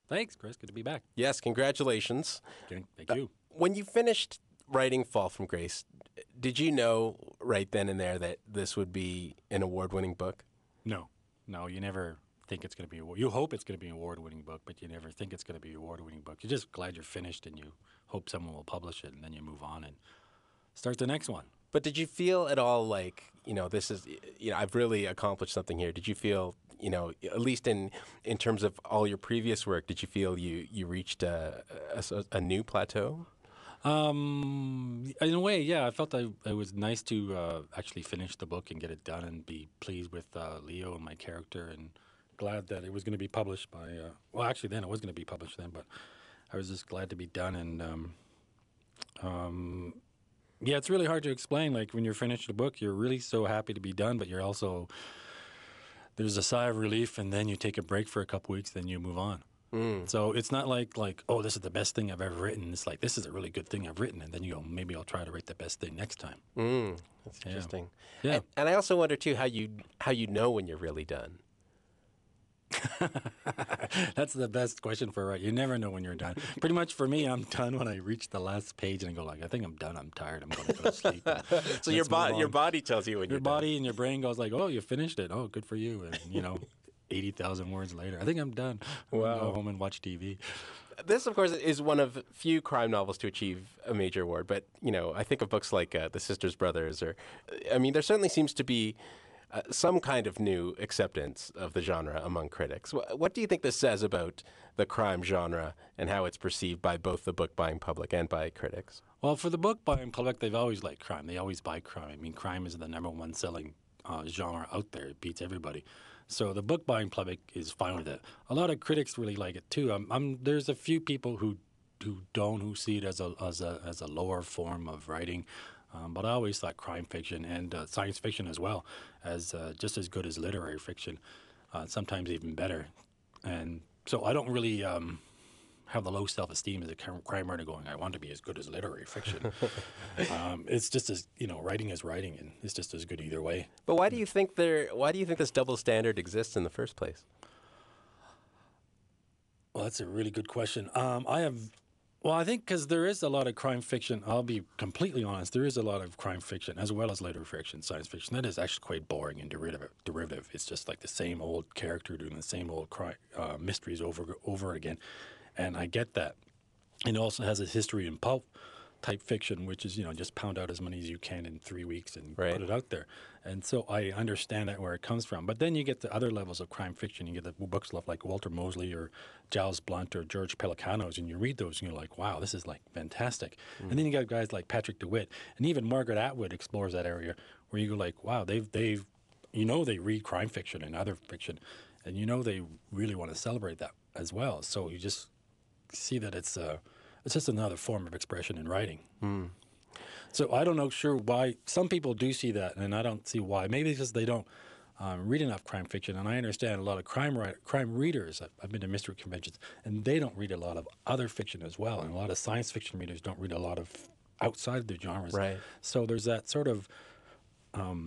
Thanks, Chris. Good to be back. Yes, congratulations. Okay, thank you. When you finished writing Fall from Grace, did you know right then and there that this would be an award-winning book? No, you never think it's going to be. You hope it's going to be an award-winning book, but you never think it's going to be an award-winning book. You're just glad you're finished, and you hope someone will publish it, and then you move on and start the next one. But did you feel at all like, this is, I've really accomplished something here? Did you feel, at least in terms of all your previous work, did you feel you reached a new plateau? In a way, yeah. I felt it was nice to actually finish the book and get it done and be pleased with Leo and my character, and glad that it was going to be published by, actually then it was going to be published then, but I was just glad to be done. And yeah, it's really hard to explain. Like when you're finished a book, you're really so happy to be done, but you're also, there's a sigh of relief, and then you take a break for a couple weeks, then you move on. So it's not like, oh, this is the best thing I've ever written. It's like, this is a really good thing I've written, and then you go, maybe I'll try to write the best thing next time. That's interesting. Yeah. And I also wonder too how you know when you're really done. That's the best question for You never know when you're done. Pretty much for me, I'm done when I reach the last page and I go like, I think I'm done. I'm tired. I'm going to go to sleep. So your body tells you when you're done. Your body and your brain goes like, oh, you finished it. Oh, good for you. And 80,000 words later, I think I'm done. Wow. Go home and watch TV. This, of course, is one of few crime novels to achieve a major award. But, I think of books like The Sisters Brothers, there certainly seems to be some kind of new acceptance of the genre among critics. What do you think this says about the crime genre and how it's perceived by both the book-buying public and by critics? Well, for the book-buying public, they've always liked crime. They always buy crime. I mean, crime is the number one selling genre out there. It beats everybody. So the book-buying public is fine with it. A lot of critics really like it too. There's a few people who see it as a lower form of writing. But I always thought crime fiction and science fiction as well as just as good as literary fiction, sometimes even better. And so I don't really have the low self-esteem as a crime writer going, I want to be as good as literary fiction. It's just as, writing is writing, and it's just as good either way. But why do you think this double standard exists in the first place? Well, that's a really good question. I think because there is a lot of crime fiction, I'll be completely honest, there is a lot of crime fiction as well as literary fiction, science fiction. That is actually quite boring and derivative. It's just like the same old character doing the same old mysteries over again. And I get that. And it also has a history in pulp type fiction, which is, just pound out as many as you can in 3 weeks and put it out there. And so I understand that where it comes from. But then you get to other levels of crime fiction. You get the books like Walter Mosley or Giles Blunt or George Pelecanos, and you read those and you're like, wow, this is like fantastic. And then you got guys like Patrick DeWitt, and even Margaret Atwood explores that area where you go like, wow, they read crime fiction and other fiction, and they really want to celebrate that as well. So you just see that it's just another form of expression in writing. So I don't know sure why. Some people do see that, and I don't see why. Maybe because they don't read enough crime fiction. And I understand a lot of crime readers. I've been to mystery conventions, and they don't read a lot of other fiction as well. And a lot of science fiction readers don't read a lot of outside of their genres. Right. So there's that sort of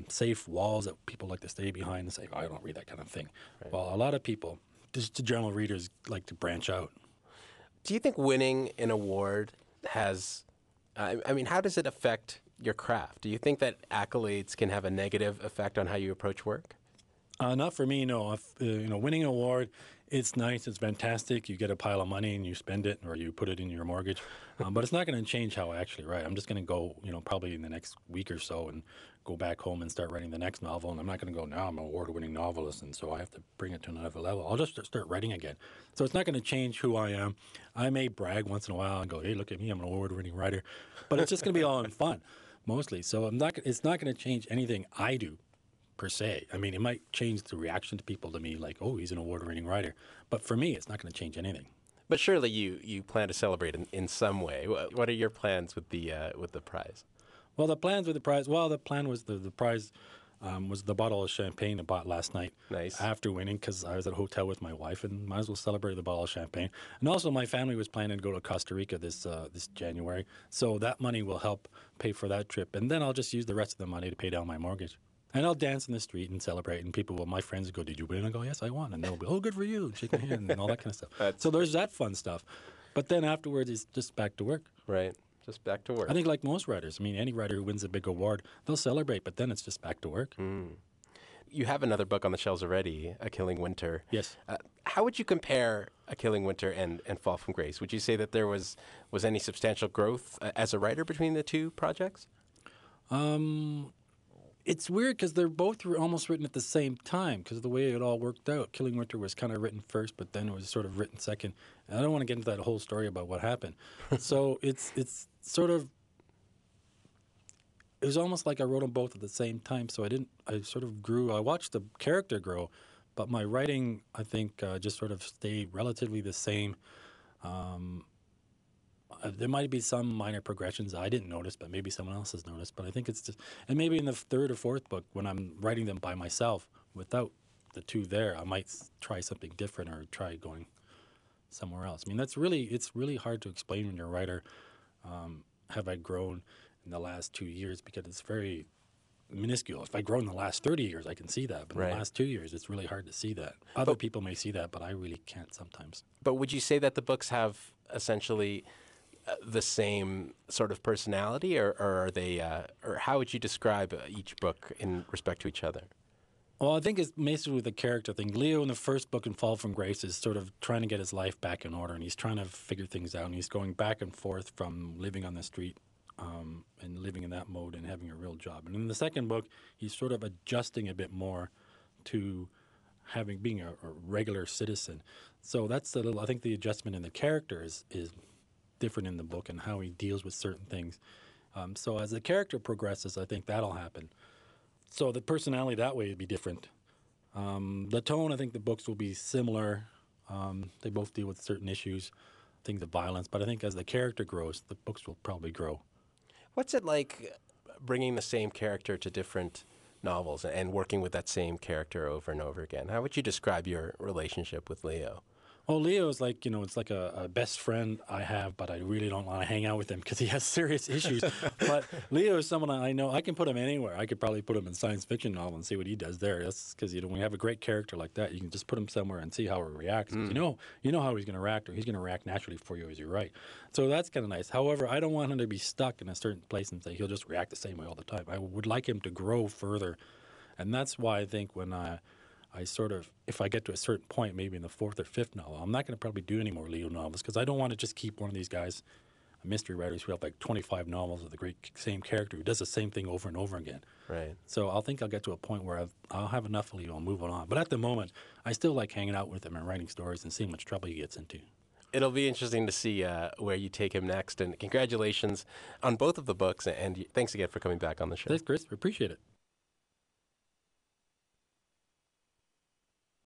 safe walls that people like to stay behind and say, I don't read that kind of thing. Right. Well, a lot of people, just the general readers, like to branch out. Do you think winning an award has, how does it affect your craft? Do you think that accolades can have a negative effect on how you approach work? Not for me, no. Winning an award, it's nice, it's fantastic. You get a pile of money and you spend it, or you put it in your mortgage. But it's not going to change how I actually write. I'm just going to go, probably in the next week or so and go back home and start writing the next novel. And I'm not going to go, now I'm an award-winning novelist, and so I have to bring it to another level. I'll just start writing again. So it's not going to change who I am. I may brag once in a while and go, hey, look at me, I'm an award-winning writer. But it's just going to be all in fun, mostly. So it's not going to change anything I do, per se. It might change the reaction to people to me, like, oh, he's an award-winning writer. But for me, it's not going to change anything. But surely you plan to celebrate in some way. What are your plans with the prize? Well, the plans with the prize. Well, the plan was the prize was the bottle of champagne I bought last night. Nice. After winning, because I was at a hotel with my wife and might as well celebrate the bottle of champagne. And also, my family was planning to go to Costa Rica this January, so that money will help pay for that trip. And then I'll just use the rest of the money to pay down my mortgage. And I'll dance in the street and celebrate, and people, well, my friends go, "Did you win?" I go, "Yes, I won." And they'll be, "Oh, good for you," and shake my hand and all that kind of stuff. So there's that fun stuff. But then afterwards, it's just back to work. Right. Just back to work. I think like most writers, I mean, any writer who wins a big award, they'll celebrate, but then it's just back to work. You have another book on the shelves already, A Killing Winter. Yes. How would you compare A Killing Winter and Fall from Grace? Would you say that there was any substantial growth as a writer between the two projects? It's weird because they're both almost written at the same time because of the way it all worked out. Killing Winter was kind of written first, but then it was sort of written second. And I don't want to get into that whole story about what happened. So it's sort of, it was almost like I wrote them both at the same time. So I sort of grew. I watched the character grow, but my writing, I think, just sort of stayed relatively the same. There might be some minor progressions I didn't notice, but maybe someone else has noticed. But I think it's just, and maybe in the third or fourth book, when I'm writing them by myself without the two there, I might try something different or try going somewhere else. I mean, it's really hard to explain when you're a writer. Have I grown in the last 2 years? Because it's very minuscule. If I grow in the last 30 years, I can see that. But in the last 2 years, it's really hard to see that. Other people may see that, but I really can't sometimes. But would you say that the books have essentially the same sort of personality, or are they, or how would you describe each book in respect to each other? Well, I think it's basically the character thing. Leo in the first book in Fall from Grace is sort of trying to get his life back in order, and he's trying to figure things out, and he's going back and forth from living on the street and living in that mode and having a real job. And in the second book, he's sort of adjusting a bit more to being a regular citizen. So that's I think the adjustment in the character is different in the book and how he deals with certain things. So as the character progresses, I think that'll happen. So the personality that way would be different. The tone, I think the books will be similar. They both deal with certain issues, things of violence. But I think as the character grows, the books will probably grow. What's it like bringing the same character to different novels and working with that same character over and over again? How would you describe your relationship with Leo? Well, Leo is like, it's like a best friend I have, but I really don't want to hang out with him because he has serious issues. But Leo is someone I know. I can put him anywhere. I could probably put him in a science fiction novel and see what he does there. That's because, when you have a great character like that, you can just put him somewhere and see how he reacts. You know how he's going to react, or he's going to react naturally for you as you write. So that's kind of nice. However, I don't want him to be stuck in a certain place and say he'll just react the same way all the time. I would like him to grow further. And that's why I think when I sort of, if I get to a certain point, maybe in the fourth or fifth novel, I'm not going to probably do any more Leo novels because I don't want to just keep one of these guys, mystery writers who have like 25 novels of the same character who does the same thing over and over again. Right. So I'll get to a point where I'll have enough of Leo and move on. But at the moment, I still like hanging out with him and writing stories and seeing how much trouble he gets into. It'll be interesting to see where you take him next. And congratulations on both of the books. And thanks again for coming back on the show. Thanks, Chris. Appreciate it.